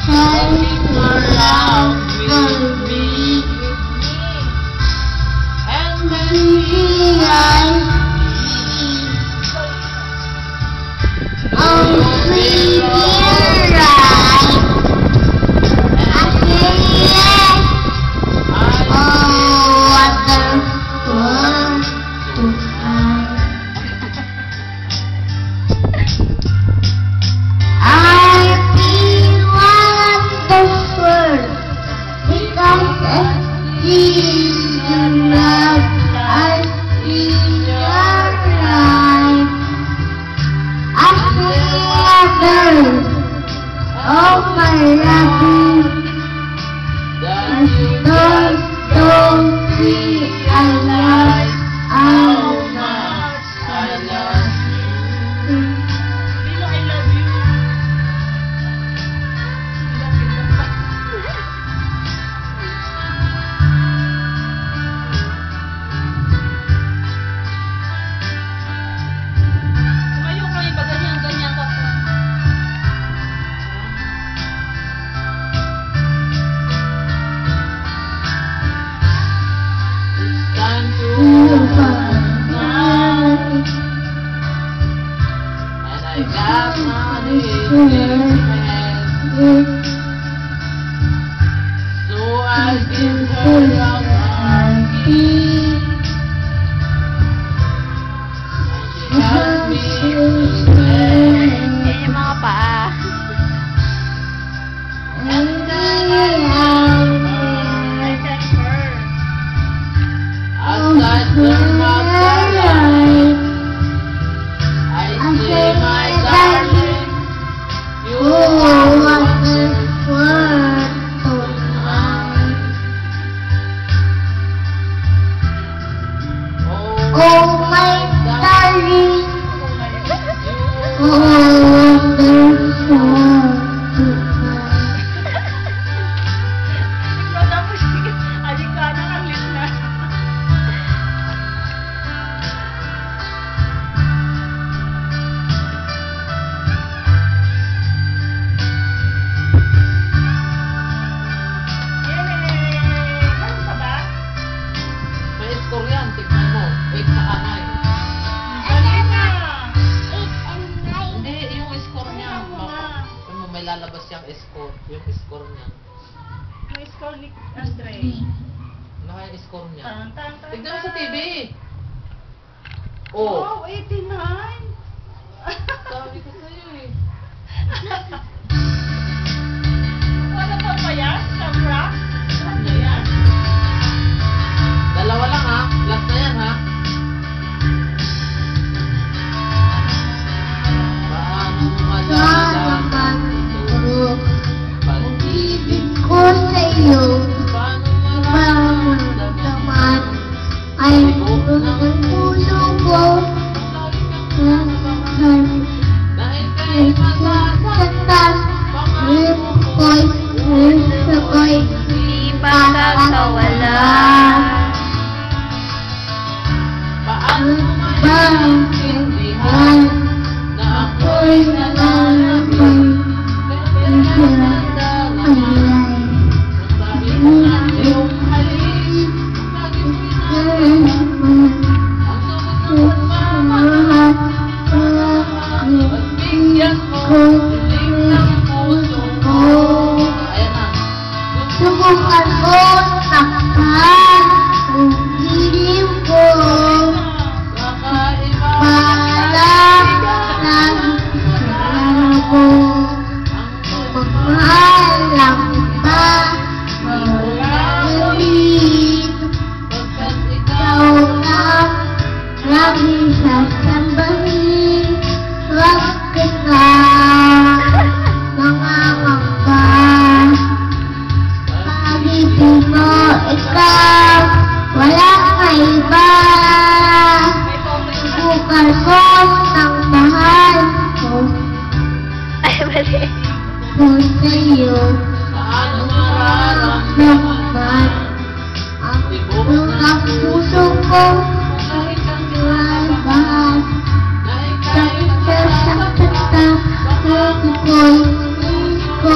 Sing along with me. And maybe oh, we will ride. I say yes. Oh, wonderful to find. I feel wonderful because I see your love. I see your light. I see wonder. Oh, my love. Don't realize how much I love you. Lilo, I love you. Tumayo kayo ba ganyan ka po? Time to night, and I got money in hand, so I give her up my key, and she asked me to stay, Yan yung mga paa. and then I held her outside the motherland. I say, my darling, you are wonderful tonight. Oh, my darling, you are wonderful tonight. Tapos, adik ka na ang lit na. Meron ka ba? May score yan, tignan mo. 8 sa kanay. Ayun na. Hindi, yung score niya. May lalabas yung score. Yung score niya. May score ni Andre. Ano kaya yung score niya? Tan, tan, tan, Tignan mo sa tan. TV. Oh, Oh, 89. sabi ko sa'yo eh. Ano pa yan? Sabra? Ano yan? Dalawa lang ha. Last na yan ha. Paano malalaman ito? Pag-ibig ko sa'yo, paano maramdaman? ay puso ko, Dahil kay masasaktan, ko'y Di makakawala. paano maintindihan na ako'y nananabik? Kaya nandalaman, sabi mo na iyong halis, laging pinapalala. Ang sunod ng pagmamahal, pagbigyan mo, hiling ng puso ko. Ayan na. Subukan ko takpan ang hiling ko Kakaiba para lang ko. Magmahal lang ba? Maulit pagkat ikaw lang lagi sasambahin. Huwag ka nangangamba. Pag-ibig mo ikaw, wala ka iba. Subukan ko ng mahal ko. Ay, mali. Kung sa'yo paano mararamdaman naman ang ng puso ko, kahit ang mahal. na ika'y Kahit sa sakit nasasaktan, ka, baka ako'y hindi ko